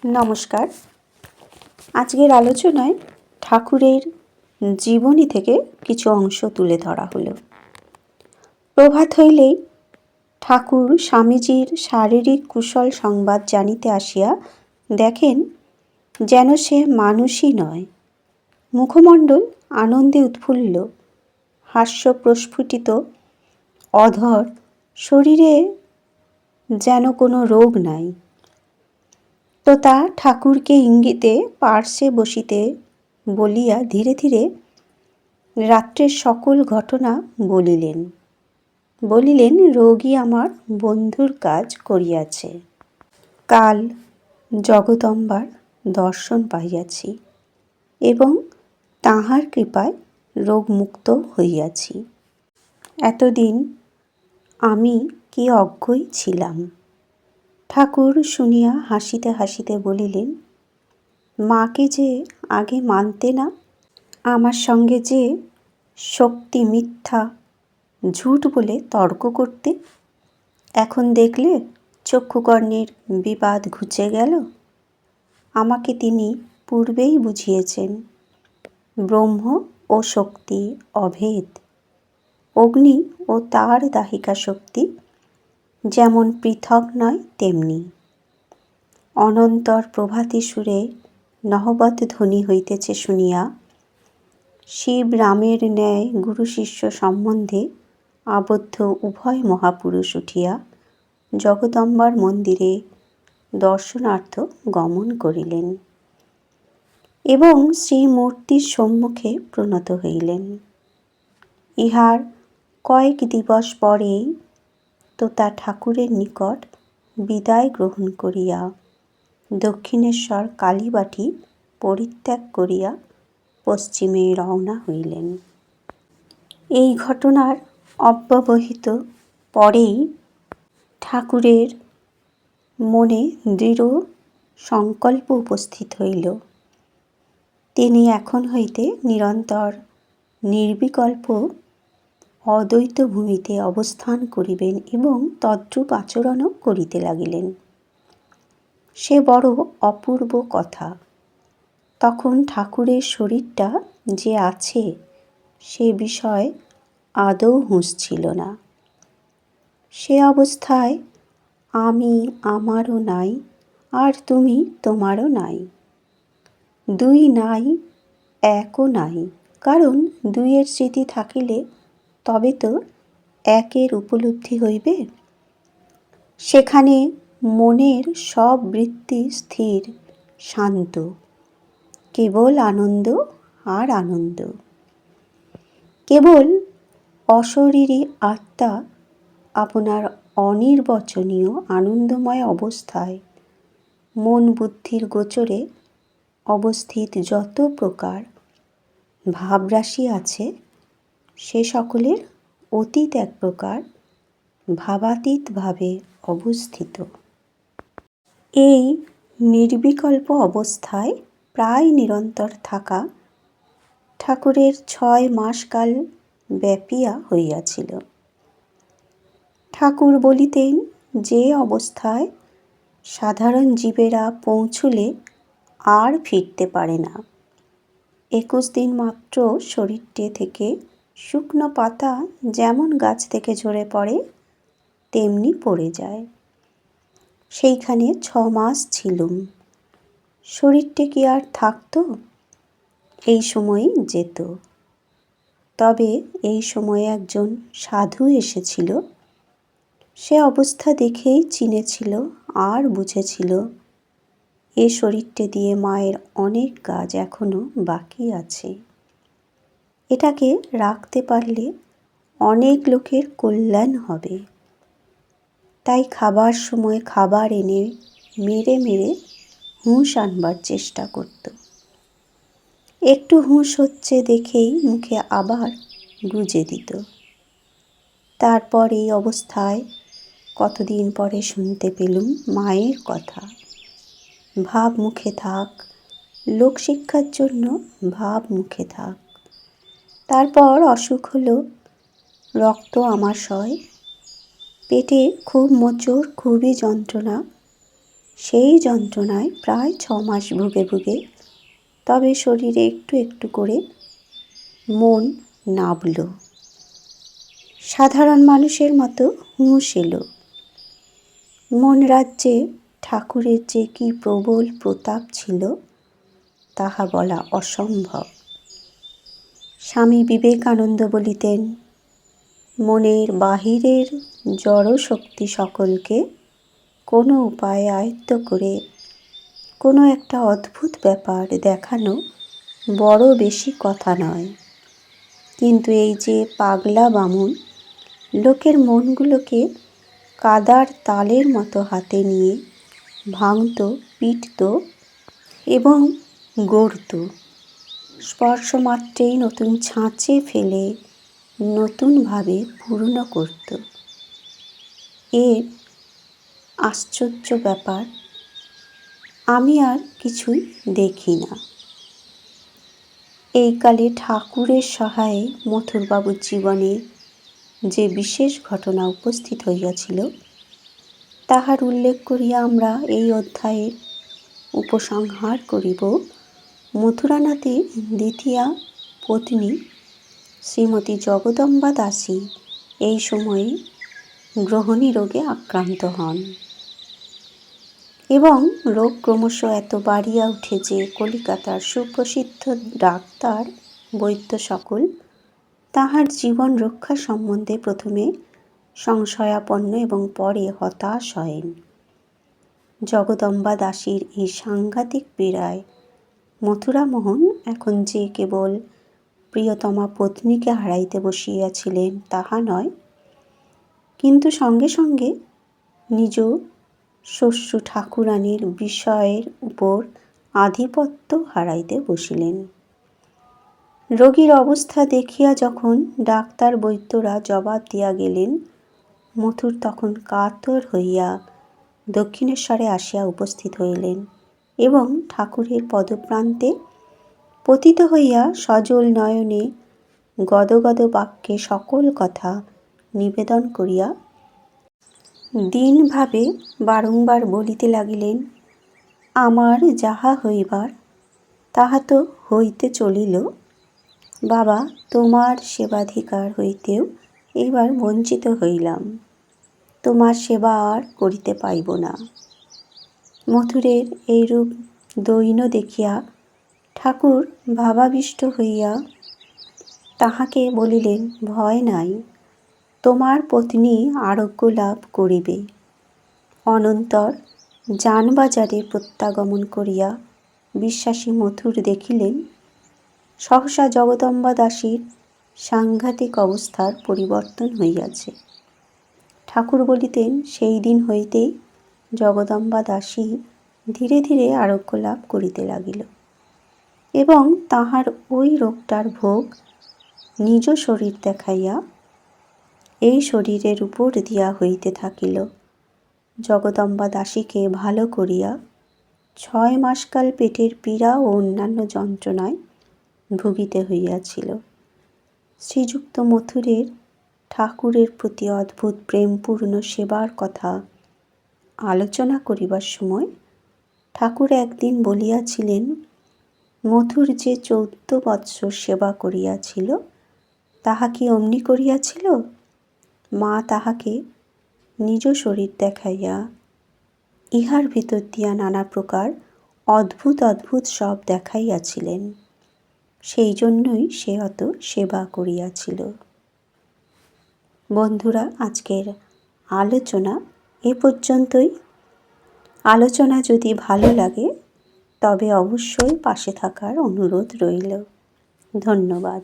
নমস্কার। আজকের আলোচনায় ঠাকুরের জীবনী থেকে কিছু অংশ তুলে ধরা হলো। প্রভাত হইলেই ঠাকুর স্বামীজির শারীরিক কুশল সংবাদ জানিতে আসিয়া দেখেন যেন সে মানুষই নয়। মুখমণ্ডল আনন্দে উৎফুল্ল, হাস্য প্রস্ফুটিত, অধর, শরীরে যেন কোনো রোগ নাই। তো তা ঠাকুরকে ইঙ্গিতে পার্শ্বে বসিতে বলিয়া ধীরে ধীরে রাত্রের সকল ঘটনা বলিলেন রোগী আমার বন্ধুর কাজ করিয়াছে। কাল জগদম্বার দর্শন পাইয়াছি এবং তাঁহার কৃপায় রোগমুক্ত হইয়াছি। এতদিন আমি কি অজ্ঞই ছিলাম। ঠাকুর শুনিয়া হাসিতে হাসিতে বলিলেন, মাকে যে আগে মানতে না, আমার সঙ্গে যে শক্তি মিথ্যা ঝুট বলে তর্ক করতে, এখন দেখলে চক্ষুকর্ণের বিবাদ ঘুচে গেল। আমাকে তিনি পূর্বেই বুঝিয়েছেন, ব্রহ্ম ও শক্তি অভেদ। অগ্নি ও তার দাহিকা শক্তি যেমন পৃথক নয় তেমনি। অনন্তর প্রভাতী সুরে নহবৎ ধ্বনি হইতেছে শুনিয়া শিব রামের ন্যায় গুরু শিষ্য সম্বন্ধে আবদ্ধ উভয় মহাপুরুষ উঠিয়া জগদম্বার মন্দিরে দর্শনার্থ গমন করিলেন এবং শ্রীমূর্তির সম্মুখে প্রণত হইলেন। ইহার কয়েক দিবস পরেই তোতা ঠাকুরের নিকট বিদায় গ্রহণ করিয়া দক্ষিণেশ্বর কালীবাটি পরিত্যাগ করিয়া পশ্চিমে রওনা হইলেন। এই ঘটনার অব্যবহিত পরেই ঠাকুরের মনে দৃঢ় সংকল্প উপস্থিত হইল। তিনি এখন হইতে নিরন্তর নির্বিকল্প অদ্বৈত ভূমিতে অবস্থান করিবেন এবং তদ্রূপ আচরণও করিতে লাগিলেন। সে বড় অপূর্ব কথা। তখন ঠাকুরের শরীরটা যে আছে সে বিষয় আদৌ হুঁশ ছিল না। সে অবস্থায় আমি আমারও নাই, আর তুমি তোমারও নাই। দুই নাই, একও নাই, কারণ দুইয়ের স্মৃতি থাকিলে তবে তো একের উপলব্ধি হইবে। সেখানে মনের সব বৃত্তি স্থির, শান্ত, কেবল আনন্দ আর আনন্দ। কেবল অশরীরী আত্মা আপনার অনির্বচনীয় আনন্দময় অবস্থায় মন বুদ্ধির গোচরে অবস্থিত যত প্রকার ভাবরাশি আছে সে সকলের অতীত এক প্রকার ভাবাতীতভাবে অবস্থিত। এই নির্বিকল্প অবস্থায় প্রায় নিরন্তর থাকা ঠাকুরের 6 মাসকাল ব্যাপিয়া হইয়াছিল। ঠাকুর বলিতেন, যে অবস্থায় সাধারণ জীবেরা পৌঁছলে আর ফিরতে পারে না। 21 দিন মাত্র শরীরটি থেকে শুকনো পাতা যেমন গাছ থেকে ঝরে পড়ে তেমনি পড়ে যায়। সেইখানে 6 মাস ছিলুম। শরীরটি কি আর থাকতো? এই সময়ই যেত। তবে এই সময়ে একজন সাধু এসেছিল। সে অবস্থা দেখেই চিনেছিল আর বুঝেছিল এ শরীরটি দিয়ে মায়ের অনেক কাজ এখনো বাকি আছে। এটাকে রাখতে পারলে অনেক লোকের কল্যাণ হবে। তাই খাবার সময় খাবার এনে মেরে মেরে হুঁশ আনবার চেষ্টা করত। একটু হুঁশ হচ্ছে দেখেই মুখে আবার গুজে দিত। তারপর এই অবস্থায় কতদিন পরে শুনতে পেলুম মায়ের কথা, ভাব মুখে থাক, লোকশিক্ষার জন্য ভাব মুখে থাক। তারপর অসুখ হলো, রক্ত আমাশয়, পেটে খুব মোচড়, খুবই যন্ত্রণা। সেই যন্ত্রণায় প্রায় 6 মাস ভুগে ভুগে তবে শরীরে একটু একটু করে মন নাবল। সাধারণ মানুষের মতো হুঁশ এলো। মন রাজ্যে ঠাকুরের যে কি প্রবল প্রতাপ ছিল তাহা বলা অসম্ভব। স্বামী বিবেকানন্দ বলিতেন, মনের বাহিরের জড় শক্তি সকলকে কোনো উপায়ে আয়ত্ত করে কোনো একটা অদ্ভুত ব্যাপার দেখানো বড় বেশি কথা নয়। কিন্তু এই যে পাগলা বামুন লোকের মনগুলোকে কাদার তালের মতো হাতে নিয়ে ভাঙত, পিটত এবং গড়ত, স্পর্শ মাত্রেই নতুন ছাঁচে ফেলে নতুনভাবে পূর্ণ করত। এর আশ্চর্য ব্যাপার, আমি আর কিছুই দেখি না। এই কালে ঠাকুরের সহায়ে মথুরবাবুর জীবনে যে বিশেষ ঘটনা উপস্থিত হইয়াছিল তাহার উল্লেখ করিয়া আমরা এই অধ্যায়ের উপসংহার করিব। মথুরানাথের দ্বিতীয়া পত্নী শ্রীমতী জগদম্বা দাসী এই সময়ে গ্রহণী রোগে আক্রান্ত হন এবং রোগ ক্রমশ এত বাড়িয়া উঠে যে কলিকাতার সুপ্রসিদ্ধ ডাক্তার বৈদ্য সকল তাহার জীবন রক্ষা সম্বন্ধে প্রথমে সংশয়াপন্ন এবং পরে হতাশ হয়েন। জগদম্বা দাসীর এই সাংঘাতিক পীড়ায় মথুরামোহন এখন যে কেবল প্রিয়তমা পত্নীকে হারাইতে বসিয়াছিলেন তাহা নয়, কিন্তু সঙ্গে সঙ্গে নিজ শ্বশ্রু ঠাকুরানীর বিষয়ের উপর আধিপত্য হারাইতে বসিলেন। রোগীর অবস্থা দেখিয়া যখন ডাক্তার বৈদ্যরা জবাব দিয়া গেলেন, মথুর তখন কাতর হইয়া দক্ষিণেশ্বরে আসিয়া উপস্থিত হইলেন এবং ঠাকুরের পদপ্রান্তে পতিত হইয়া সজল নয়নে গদগদ বাক্যে সকল কথা নিবেদন করিয়া দীনভাবে বারংবার বলিতে লাগিলেন, আমার যাহা হইবার তাহা তো হইতে চলিল, বাবা তোমার সেবাধিকার হইতেও এইবার বঞ্চিত হইলাম, তোমার সেবা আর করিতে পাইব না। মথুরের এইরূপ দৈন্য দেখিয়া ঠাকুর ভাবাবিষ্ট হইয়া তাহাকে বলিলেন, ভয় নাই, তোমার পত্নী আরোগ্য লাভ করিবে। অনন্তর যানবাজারে প্রত্যাগমন করিয়া বিশ্বাসী মথুর দেখিলেন সহসা জগদম্বা দাসীর সাংঘাতিক অবস্থার পরিবর্তন হইয়াছে। ঠাকুর বলিতেন, সেই দিন হইতেই জগদম্বা দাসী ধীরে ধীরে আরোগ্য লাভ করিতে লাগিল এবং তাহার ওই রোগটার ভোগ নিজ শরীর দেখাইয়া এই শরীরের উপর দিয়া হইতে থাকিল। জগদম্বা দাসীকে ভালো করিয়া 6 মাসকাল পেটের পীড়া ও অন্যান্য যন্ত্রণায় ভুগিতে হইয়াছিল। শ্রীযুক্ত মথুরের ঠাকুরের প্রতি অদ্ভুত প্রেমপূর্ণ সেবার কথা আলোচনা করিবার সময় ঠাকুর একদিন বলিয়াছিলেন, মথুর যে 14 বৎসর সেবা করিয়াছিল তাহা কি অমনি করিয়াছিল? মা তাহাকে নিজ শরীর দেখাইয়া ইহার ভিতর দিয়া নানা প্রকার অদ্ভুত অদ্ভুত সব দেখাইয়াছিলেন, সেই জন্যই সে অত সেবা করিয়াছিল। বন্ধুরা, আজকের আলোচনা এ পর্যন্তই। আলোচনা যদি ভালো লাগে তবে অবশ্যই পাশে থাকার অনুরোধ রইল। ধন্যবাদ।